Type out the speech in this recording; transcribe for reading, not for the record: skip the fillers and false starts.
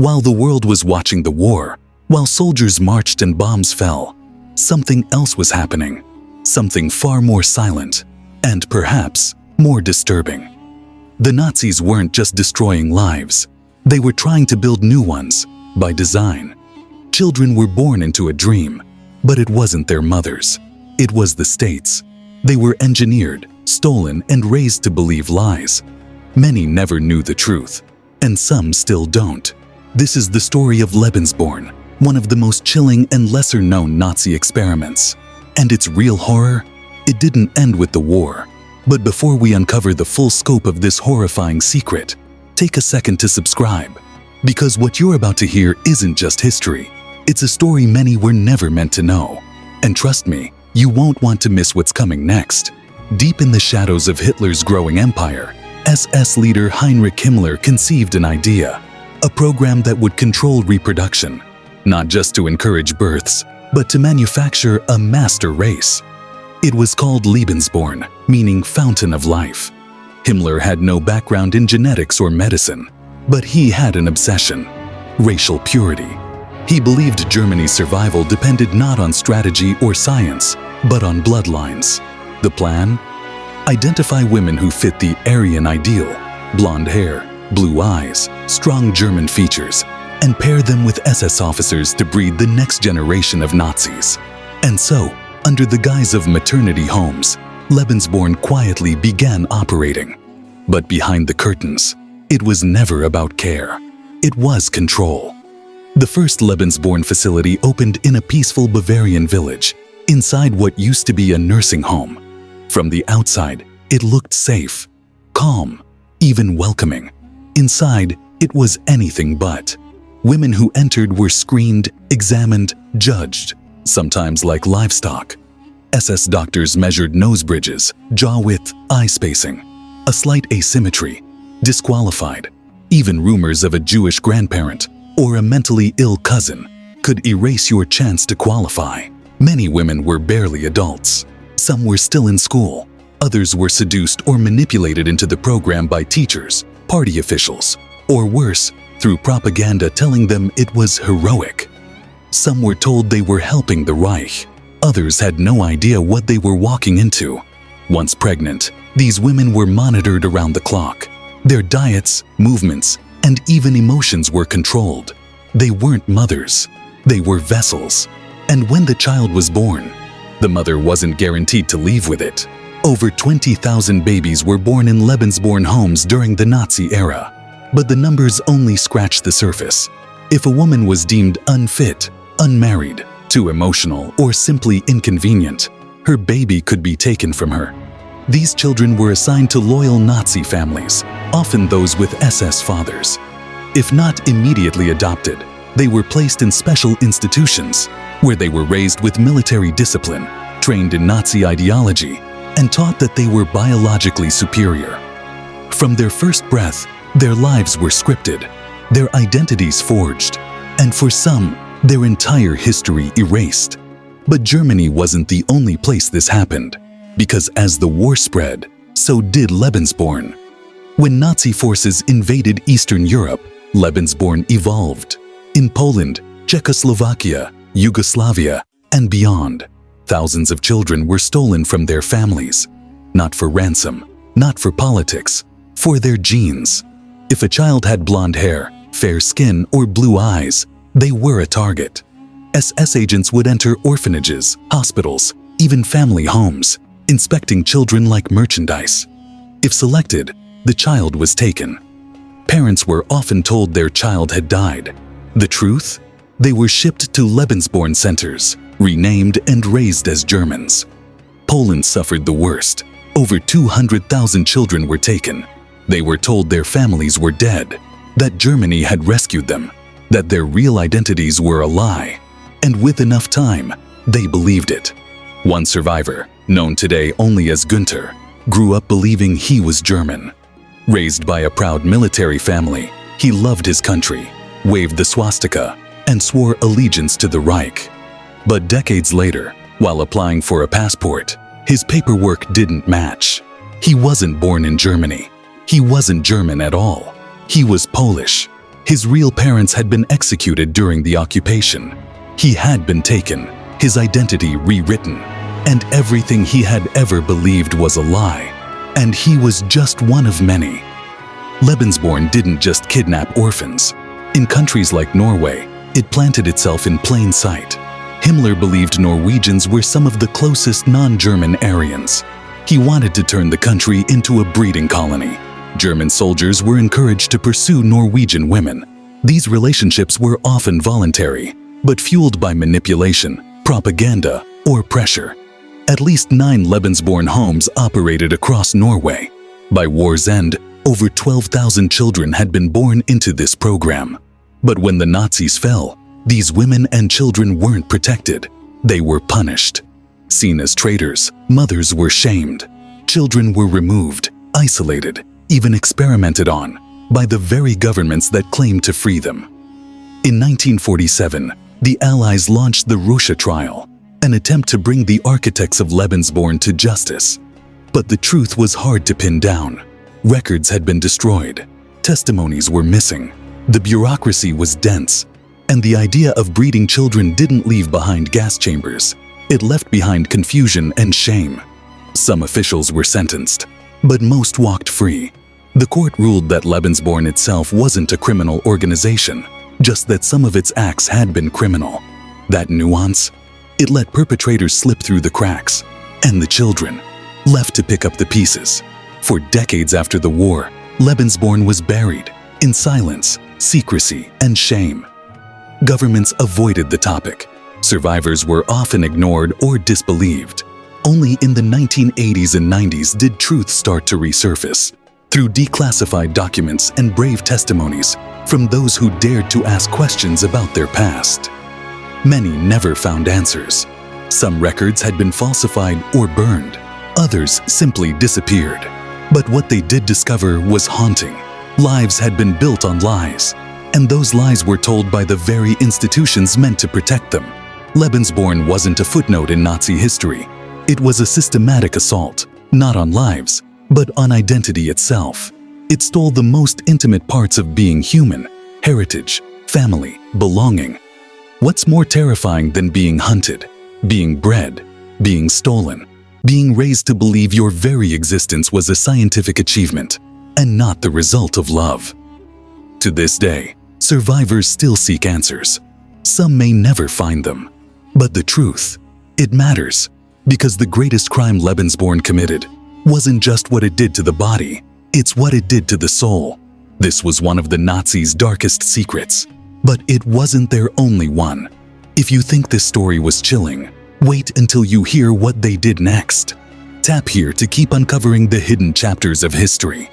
While the world was watching the war, while soldiers marched and bombs fell, something else was happening. Something far more silent and perhaps more disturbing. The Nazis weren't just destroying lives. They were trying to build new ones by design. Children were born into a dream, but it wasn't their mothers. It was the state's. They were engineered, stolen, and raised to believe lies. Many never knew the truth, and some still don't. This is the story of Lebensborn, one of the most chilling and lesser-known Nazi experiments. And its real horror? It didn't end with the war. But before we uncover the full scope of this horrifying secret, take a second to subscribe. Because what you're about to hear isn't just history. It's a story many were never meant to know. And trust me, you won't want to miss what's coming next. Deep in the shadows of Hitler's growing empire, SS leader Heinrich Himmler conceived an idea. A program that would control reproduction. Not just to encourage births, but to manufacture a master race. It was called Lebensborn, meaning fountain of life. Himmler had no background in genetics or medicine, but he had an obsession: racial purity. He believed Germany's survival depended not on strategy or science, but on bloodlines. The plan? Identify women who fit the Aryan ideal: blonde hair, blue eyes, strong German features, and pair them with SS officers to breed the next generation of Nazis. And so, under the guise of maternity homes, Lebensborn quietly began operating. But behind the curtains, it was never about care. It was control. The first Lebensborn facility opened in a peaceful Bavarian village, inside what used to be a nursing home. From the outside, it looked safe, calm, even welcoming. Inside, it was anything but. Women who entered were screened, examined, judged, sometimes like livestock. SS doctors measured nose bridges, jaw width, eye spacing. A slight asymmetry, disqualified. Even rumors of a Jewish grandparent or a mentally ill cousin could erase your chance to qualify. Many women were barely adults. Some were still in school. Others were seduced or manipulated into the program by teachers, party officials, or worse, through propaganda telling them it was heroic. Some were told they were helping the Reich. Others had no idea what they were walking into. Once pregnant, these women were monitored around the clock. Their diets, movements, and even emotions were controlled. They weren't mothers. They were vessels. And when the child was born, the mother wasn't guaranteed to leave with it. Over 20,000 babies were born in Lebensborn homes during the Nazi era. But the numbers only scratched the surface. If a woman was deemed unfit, unmarried, too emotional, or simply inconvenient, her baby could be taken from her. These children were assigned to loyal Nazi families, often those with SS fathers. If not immediately adopted, they were placed in special institutions, where they were raised with military discipline, trained in Nazi ideology, and taught that they were biologically superior. From their first breath, their lives were scripted, their identities forged, and for some, their entire history erased. But Germany wasn't the only place this happened, because as the war spread, so did Lebensborn. When Nazi forces invaded Eastern Europe, Lebensborn evolved. In Poland, Czechoslovakia, Yugoslavia, and beyond, thousands of children were stolen from their families. Not for ransom, not for politics, for their genes. If a child had blonde hair, fair skin, or blue eyes, they were a target. SS agents would enter orphanages, hospitals, even family homes, inspecting children like merchandise. If selected, the child was taken. Parents were often told their child had died. The truth? They were shipped to Lebensborn centers, renamed and raised as Germans. Poland suffered the worst. Over 200,000 children were taken. They were told their families were dead, that Germany had rescued them, that their real identities were a lie. And with enough time, they believed it. One survivor, known today only as Günther, grew up believing he was German. Raised by a proud military family, he loved his country, waved the swastika, and swore allegiance to the Reich. But decades later, while applying for a passport, his paperwork didn't match. He wasn't born in Germany. He wasn't German at all. He was Polish. His real parents had been executed during the occupation. He had been taken, his identity rewritten, and everything he had ever believed was a lie. And he was just one of many. Lebensborn didn't just kidnap orphans. In countries like Norway, it planted itself in plain sight. Himmler believed Norwegians were some of the closest non-German Aryans. He wanted to turn the country into a breeding colony. German soldiers were encouraged to pursue Norwegian women. These relationships were often voluntary, but fueled by manipulation, propaganda, or pressure. At least 9 Lebensborn homes operated across Norway. By war's end, over 12,000 children had been born into this program. But when the Nazis fell, these women and children weren't protected. They were punished. Seen as traitors, mothers were shamed. Children were removed, isolated, even experimented on by the very governments that claimed to free them. In 1947, the Allies launched the Russia trial, an attempt to bring the architects of Lebensborn to justice. But the truth was hard to pin down. Records had been destroyed. Testimonies were missing. The bureaucracy was dense. And the idea of breeding children didn't leave behind gas chambers. It left behind confusion and shame. Some officials were sentenced, but most walked free. The court ruled that Lebensborn itself wasn't a criminal organization, just that some of its acts had been criminal. That nuance? It let perpetrators slip through the cracks, and the children, left to pick up the pieces. For decades after the war, Lebensborn was buried in silence, secrecy, and shame. Governments avoided the topic. Survivors were often ignored or disbelieved. Only in the 1980s and 90s did truth start to resurface, through declassified documents and brave testimonies from those who dared to ask questions about their past. Many never found answers. Some records had been falsified or burned. Others simply disappeared. But what they did discover was haunting. Lives had been built on lies, and those lies were told by the very institutions meant to protect them. Lebensborn wasn't a footnote in Nazi history. It was a systematic assault, not on lives, but on identity itself. It stole the most intimate parts of being human: heritage, family, belonging. What's more terrifying than being hunted, being bred, being stolen, being raised to believe your very existence was a scientific achievement and not the result of love? To this day, survivors still seek answers. Some may never find them. But the truth, it matters, because the greatest crime Lebensborn committed wasn't just what it did to the body, it's what it did to the soul. This was one of the Nazis' darkest secrets, but it wasn't their only one. If you think this story was chilling, wait until you hear what they did next. Tap here to keep uncovering the hidden chapters of history.